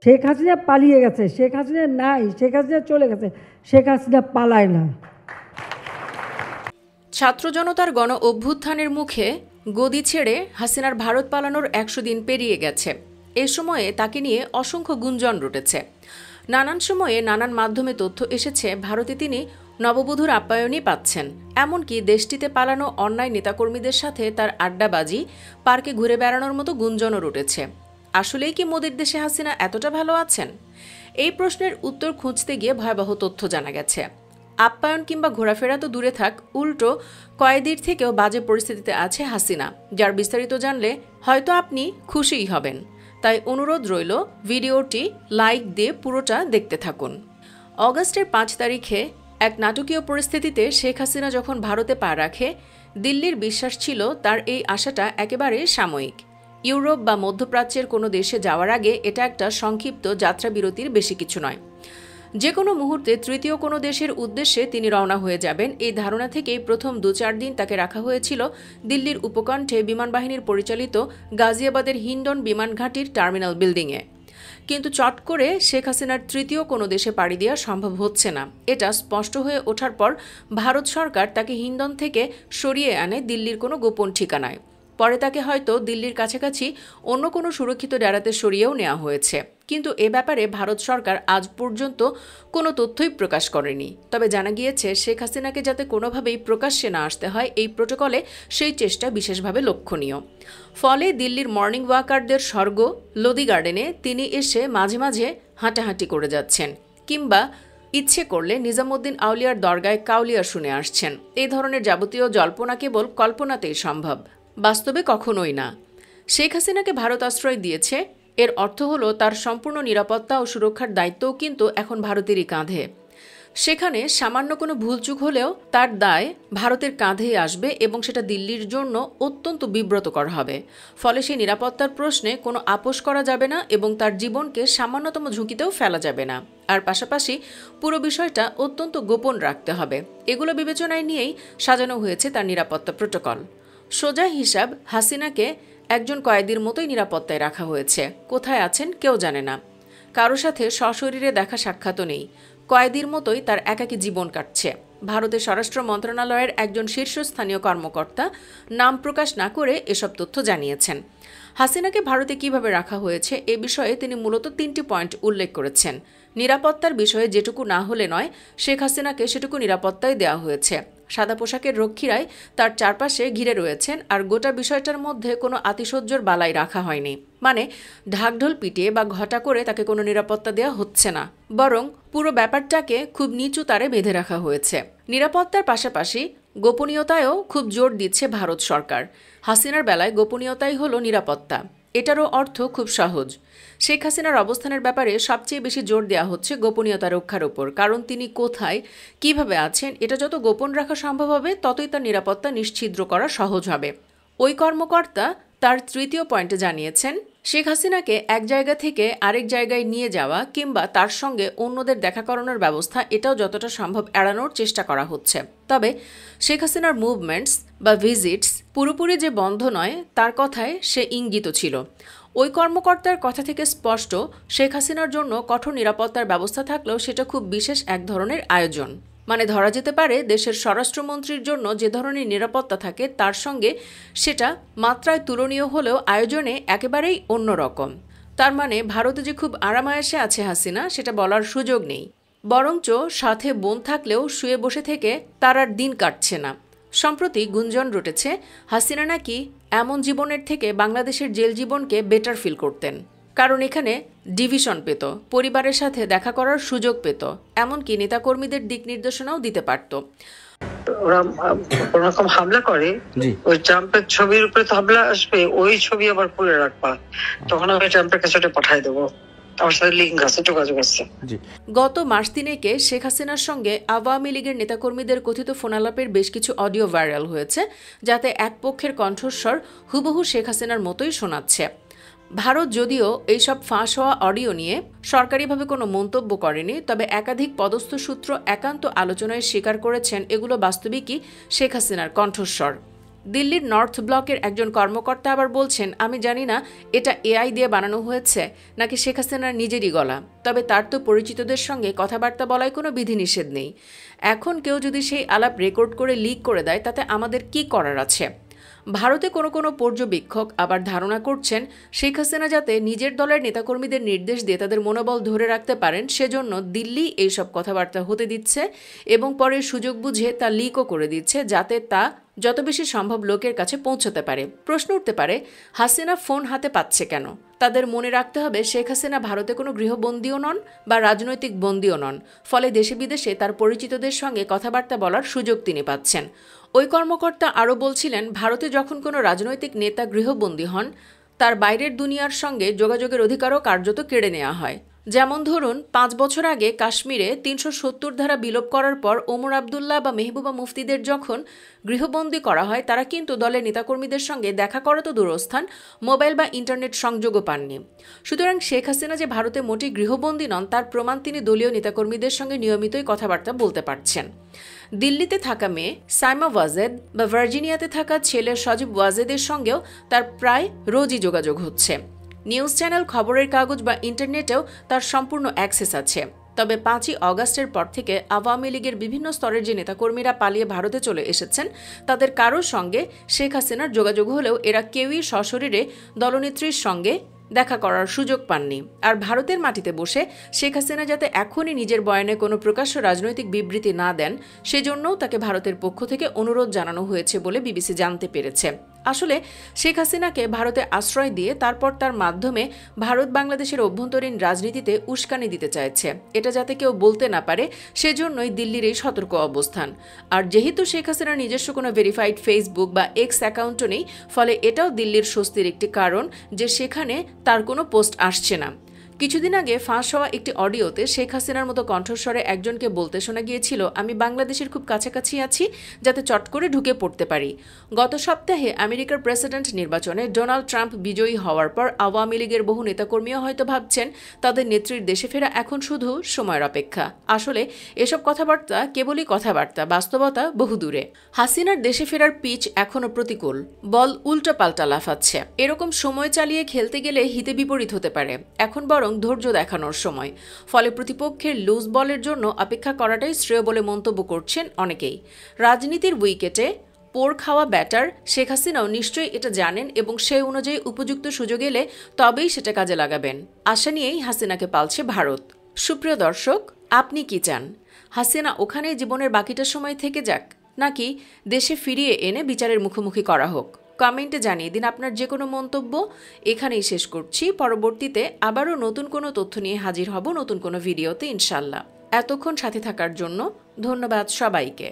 শেখ হাসিনা পালিয়ে গেছে, শেখ হাসিনা নাই, শেখ হাসিনা চলে গেছে, শেখ হাসিনা পালায় না। ছাত্র জনতার গণ অভ্যুত্থানের মুখে গদি ছেড়ে হাসিনার ভারত পালানোর 100 দিন পেরিয়ে গেছে। এ সময়ে তাকে নিয়ে অসংখ্য গুঞ্জন রটেছে। নানান সময়ে নানান মাধ্যমে তথ্য এসেছে ভারতে তিনি নববধূর আপ্যায়নই পাচ্ছেন। এমনকি দেশটিতে পালানো অন্যায় নেতাকর্মীদের সাথে তার আড্ডাবাজি, পার্কে ঘুরে বেড়ানোর মতো গুঞ্জনও রটেছে। আসলেই কি মোদির দেশে হাসিনা এতটা ভালো আছেন? এই প্রশ্নের উত্তর খুঁজতে গিয়ে ভয়াবহ তথ্য জানা গেছে। আপ্যায়ন কিংবা ঘোরাফেরা তো দূরে থাক, উল্টো কয়েদির থেকেও বাজে পরিস্থিতিতে আছে হাসিনা, যার বিস্তারিত জানলে হয়তো আপনি খুশিই হবেন। তাই অনুরোধ রইল, ভিডিওটি লাইক দিয়ে পুরোটা দেখতে থাকুন। অগাস্টের 5 তারিখে এক নাটকীয় পরিস্থিতিতে শেখ হাসিনা যখন ভারতে পা রাখে, দিল্লির বিশ্বাস ছিল তার এই আশাটা একেবারে সাময়িক। ইউরোপ বা মধ্যপ্রাচ্যের কোনো দেশে যাওয়ার আগে এটা একটা সংক্ষিপ্ত যাত্রাবিরতির বেশি কিছু নয়। যে কোনো মুহূর্তে তৃতীয় কোনো দেশের উদ্দেশ্যে তিনি রওনা হয়ে যাবেন, এই ধারণা থেকেই প্রথম 2-4 দিন তাকে রাখা হয়েছিল দিল্লির উপকণ্ঠে বিমান বাহিনীর পরিচালিত গাজিয়াবাদের হিন্ডন বিমান ঘাঁটির টার্মিনাল বিল্ডিংয়ে। কিন্তু চট করে শেখ হাসিনার তৃতীয় কোনো দেশে পাড়ি দেওয়া সম্ভব হচ্ছে না। এটা স্পষ্ট হয়ে ওঠার পর ভারত সরকার তাকে হিন্ডন থেকে সরিয়ে আনে দিল্লির কোনো গোপন ঠিকানায়। পরে তাকে হয়তো দিল্লির কাছাকাছি অন্য কোনো সুরক্ষিত ডেরাতে সরিয়েও নেওয়া হয়েছে। কিন্তু এ ব্যাপারে ভারত সরকার আজ পর্যন্ত কোনো তথ্যই প্রকাশ করেনি। তবে জানা গিয়েছে শেখ হাসিনাকে যাতে কোনোভাবেই প্রকাশ্যে না আসতে হয়, এই প্রোটোকলে সেই চেষ্টা বিশেষভাবে লক্ষণীয়। ফলে দিল্লির মর্নিং ওয়াকারদের স্বর্গ লোদি গার্ডেনে তিনি এসে মাঝে মাঝে হাঁটাহাঁটি করে যাচ্ছেন, কিংবা ইচ্ছে করলে নিজামুদ্দিন আউলিয়ার দরগায় কাউলিয়া শুনে আসছেন। এই ধরনের যাবতীয় জল্পনা কেবল কল্পনাতেই সম্ভব, বাস্তবে কখনোই না। শেখ হাসিনাকে ভারত আশ্রয় দিয়েছে, এর অর্থ হলো তার সম্পূর্ণ নিরাপত্তা ও সুরক্ষার দায়িত্বও কিন্তু এখন ভারতেরই কাঁধে। সেখানে সামান্য কোনো ভুলচুক হলেও তার দায় ভারতের কাঁধেই আসবে এবং সেটা দিল্লির জন্য অত্যন্ত বিব্রতকর হবে। ফলে সেই নিরাপত্তার প্রশ্নে কোনো আপোষ করা যাবে না এবং তার জীবনকে সামান্যতম ঝুঁকিতেও ফেলা যাবে না। আর পাশাপাশি পুরো বিষয়টা অত্যন্ত গোপন রাখতে হবে। এগুলো বিবেচনায় নিয়েই সাজানো হয়েছে তার নিরাপত্তা প্রোটোকল। সোজা হিসাব, হাসিনাকে একজন কয়েদির মতোই নিরাপত্তায় রাখা হয়েছে। কোথায় আছেন কেউ জানে না, কারো সাথে সশরীরে দেখা সাক্ষাৎও নেই। কয়েদির মতোই তার একাকী জীবন কাটছে। ভারতের স্বরাষ্ট্র মন্ত্রণালয়ের একজন শীর্ষস্থানীয় কর্মকর্তা নাম প্রকাশ না করে এসব তথ্য জানিয়েছেন। হাসিনাকে ভারতে কিভাবে রাখা হয়েছে এ বিষয়ে তিনি মূলত 3টি পয়েন্ট উল্লেখ করেছেন। নিরাপত্তার বিষয়ে যেটুকু না হলে নয়, শেখ হাসিনাকে সেটুকু নিরাপত্তাই দেওয়া হয়েছে। সাদা পোশাকের রক্ষীরাই তার চারপাশে ঘিরে রয়েছেন, আর গোটা বিষয়টার মধ্যে কোনো আতিশয্যর বালাই রাখা হয়নি। মানে ঢাকঢোল পিটিয়ে বা ঘটা করে তাকে কোনো নিরাপত্তা দেওয়া হচ্ছে না, বরং পুরো ব্যাপারটাকে খুব নিচু তারে বেঁধে রাখা হয়েছে। নিরাপত্তার পাশাপাশি গোপনীয়তায়ও খুব জোর দিচ্ছে ভারত সরকার। হাসিনার বেলায় গোপনীয়তাই হলো নিরাপত্তা। এটারও অর্থ খুব সহজ। শেখ হাসিনার অবস্থানের ব্যাপারে সবচেয়ে বেশি জোর দেওয়া হচ্ছে গোপনীয়তা রক্ষার ওপর, কারণ তিনি কোথায় কিভাবে আছেন এটা যত গোপন রাখা সম্ভব হবে ততই তার নিরাপত্তা নিশ্ছিদ্র করা সহজ হবে। ওই কর্মকর্তা তার তৃতীয় পয়েন্টে জানিয়েছেন, শেখ হাসিনাকে এক জায়গা থেকে আরেক জায়গায় নিয়ে যাওয়া কিংবা তার সঙ্গে অন্যদের দেখা করানোর ব্যবস্থা, এটাও যতটা সম্ভব এড়ানোর চেষ্টা করা হচ্ছে। তবে শেখ হাসিনার মুভমেন্টস বা ভিজিটস পুরোপুরি যে বন্ধ নয় তার কথায় সে ইঙ্গিত ছিল। ওই কর্মকর্তার কথা থেকে স্পষ্ট, শেখ হাসিনার জন্য কঠোর নিরাপত্তার ব্যবস্থা থাকলেও সেটা খুব বিশেষ এক ধরনের আয়োজন। মানে ধরা যেতে পারে দেশের স্বরাষ্ট্রমন্ত্রীর জন্য যে ধরনের নিরাপত্তা থাকে তার সঙ্গে সেটা মাত্রায় তুলনীয় হলেও আয়োজনে একেবারেই অন্যরকম। তার মানে ভারতে যে খুব আরামায়েশে আছে হাসিনা সেটা বলার সুযোগ নেই, বরঞ্চ সাথে বোন থাকলেও শুয়ে বসে থেকে তার আর দিন কাটছে না। সম্প্রতি গুঞ্জন রটেছে হাসিনা নাকি এমন জীবনের থেকে বাংলাদেশের জেল জীবনকে বেটার ফিল করতেন, কারণ এখানে ডিভিশন পেত, পরিবারের সাথে দেখা করার সুযোগ পেত, এমনকি নেতাকর্মীদের দিক নির্দেশনাও দিতে পারত। ওরা কোন রকম হামলা করে, ওই ট্রাম্পের ছবির উপরে তো হামলা আসবে, ওই ছবি আবার খুলে রাখবা, তখন আমি ট্রাম্পের কাছে পাঠাই দেবো। গত মাস 3 শেখ হাসিনার সঙ্গে আওয়ামী লীগের নেতাকর্মীদের কথিত ফোনালাপের বেশ কিছু অডিও ভাইরাল হয়েছে, যাতে এক পক্ষের কণ্ঠস্বর হুবহু শেখ হাসিনার মতোই শোনাচ্ছে। ভারত যদিও এইসব ফাঁস হওয়া অডিও নিয়ে সরকারিভাবে কোনো মন্তব্য করেনি, তবে একাধিক পদস্থ সূত্র একান্ত আলোচনায় স্বীকার করেছেন এগুলো বাস্তবিকই শেখ হাসিনার কণ্ঠস্বর। দিল্লির নর্থ ব্লকের একজন কর্মকর্তা আবার বলছেন, আমি জানি না এটা এআই দিয়ে বানানো হয়েছে নাকি শেখ হাসিনার নিজেরই গলা, তবে তার তো পরিচিতদের সঙ্গে কথাবার্তা বলায় কোনো বিধিনিষেধ নেই। এখন কেউ যদি সেই আলাপ রেকর্ড করে লিক করে দেয় তাতে আমাদের কি করার আছে? ভারতে কোনো পর্যবেক্ষক আবার ধারণা করছেন শেখ হাসিনা যাতে নিজের দলের নেতাকর্মীদের নির্দেশ দিয়ে তাদের মনোবল ধরে রাখতে পারেন সেজন্য দিল্লি এইসব কথাবার্তা হতে দিচ্ছে এবং পরে সুযোগ বুঝে তা লিকও করে দিচ্ছে যাতে তা যত বেশি সম্ভব লোকের কাছে পৌঁছতে পারে। প্রশ্ন উঠতে পারে, হাসিনা ফোন হাতে পাচ্ছে কেন? তাদের মনে রাখতে হবে শেখ হাসিনা ভারতে কোনো গৃহবন্দীও নন বা রাজনৈতিক বন্দীও নন, ফলে দেশে বিদেশে তার পরিচিতদের সঙ্গে কথাবার্তা বলার সুযোগ তিনি পাচ্ছেন। ওই কর্মকর্তা আরও বলছিলেন, ভারতে যখন কোনো রাজনৈতিক নেতা গৃহবন্দী হন তার বাইরের দুনিয়ার সঙ্গে যোগাযোগের অধিকারও কার্যত কেড়ে নেওয়া হয়। যেমন ধরুন 5 বছর আগে কাশ্মীরে 370 ধারা বিলোপ করার পর ওমর আবদুল্লাহ বা মেহবুবা মুফতিদের যখন গৃহবন্দী করা হয় তারা কিন্তু দলের নেতাকর্মীদের সঙ্গে দেখা করা তো দূরস্থান, মোবাইল বা ইন্টারনেট সংযোগও পাননি। সুতরাং শেখ হাসিনা যে ভারতে মোটেই গৃহবন্দী নন তার প্রমাণ তিনি দলীয় নেতাকর্মীদের সঙ্গে নিয়মিতই কথাবার্তা বলতে পারছেন। দিল্লিতে থাকা মেয়ে সাইমা ওয়াজেদ বা ভার্জিনিয়াতে থাকা ছেলে সজীব ওয়াজেদের সঙ্গেও তার প্রায় রোজই যোগাযোগ হচ্ছে। নিউজ চ্যানেল, খবরের কাগজ বা ইন্টারনেটেও তার সম্পূর্ণ অ্যাক্সেস আছে। তবে 5ই অগাস্টের পর থেকে আওয়ামী লীগের বিভিন্ন স্তরের যে নেতাকর্মীরা পালিয়ে ভারতে চলে এসেছেন তাদের কারোর সঙ্গে শেখ হাসিনার যোগাযোগ হলেও এরা কেউই সশরীরে দলনেত্রীর সঙ্গে দেখা করার সুযোগ পাননি। আর ভারতের মাটিতে বসে শেখ হাসিনা যাতে এখনই নিজের বয়ানে কোনো প্রকাশ্য রাজনৈতিক বিবৃতি না দেন সেজন্যও তাকে ভারতের পক্ষ থেকে অনুরোধ জানানো হয়েছে বলে বিবিসি জানতে পেরেছে। আসলে শেখ হাসিনাকে ভারতে আশ্রয় দিয়ে তারপর তার মাধ্যমে ভারত বাংলাদেশের অভ্যন্তরীণ রাজনীতিতে উস্কানি দিতে চাইছে, এটা যাতে কেউ বলতে না পারে সেজন্যই দিল্লির এই সতর্ক অবস্থান। আর যেহেতু শেখ হাসিনার নিজস্ব কোনো ভেরিফাইড ফেসবুক বা এক্স অ্যাকাউন্টও নেই, ফলে এটাও দিল্লির স্বস্তির একটি কারণ যে সেখানে তার কোনো পোস্ট আসছে না। কিছুদিন আগে ফাঁস হওয়া একটি অডিওতে শেখ হাসিনার মতো কণ্ঠস্বরে একজনকে বলতে শোনা গিয়েছিল, আমি বাংলাদেশের খুব কাছাকাছি আছি যাতে চট করে ঢুকে পড়তে পারি। গত সপ্তাহে আমেরিকার প্রেসিডেন্ট নির্বাচনে ডোনাল্ড ট্রাম্প বিজয়ী হওয়ার পর আওয়ামী লীগের বহু নেতাকর্মীও হয়তো ভাবছেন তাদের নেত্রীর দেশে ফেরা এখন শুধু সময়ের অপেক্ষা। আসলে এসব কথাবার্তা কেবলই কথাবার্তা, বাস্তবতা বহু দূরে। হাসিনার দেশে ফেরার পিচ এখনও প্রতিকূল, বল উল্টো পাল্টা লাফাচ্ছে। এরকম সময় চালিয়ে খেলতে গেলে হিতে বিপরীত হতে পারে। এখন বরং ধৈর্য দেখানোর সময়, ফলে প্রতিপক্ষের লুজ বলের জন্য অপেক্ষা করাটাই শ্রেয় বলে মন্তব্য করছেন অনেকেই। রাজনীতির উইকেটে পোর খাওয়া ব্যাটার শেখ হাসিনাও নিশ্চয়ই এটা জানেন এবং সেই অনুযায়ী উপযুক্ত সুযোগ এলে তবেই সেটা কাজে লাগাবেন। আশা নিয়েই হাসিনাকে পালছে ভারত। সুপ্রিয় দর্শক, আপনি কি চান? হাসিনা ওখানেই জীবনের বাকিটা সময় থেকে যাক, নাকি দেশে ফিরিয়ে এনে বিচারের মুখোমুখি করা হোক? কমেন্টে জানিয়ে দিন আপনার যে কোনো মন্তব্য। এখানেই শেষ করছি। পরবর্তীতে আবারও নতুন কোনো তথ্য নিয়ে হাজির হব নতুন কোনো ভিডিওতে ইনশাল্লাহ। এতক্ষণ সাথে থাকার জন্য ধন্যবাদ সবাইকে।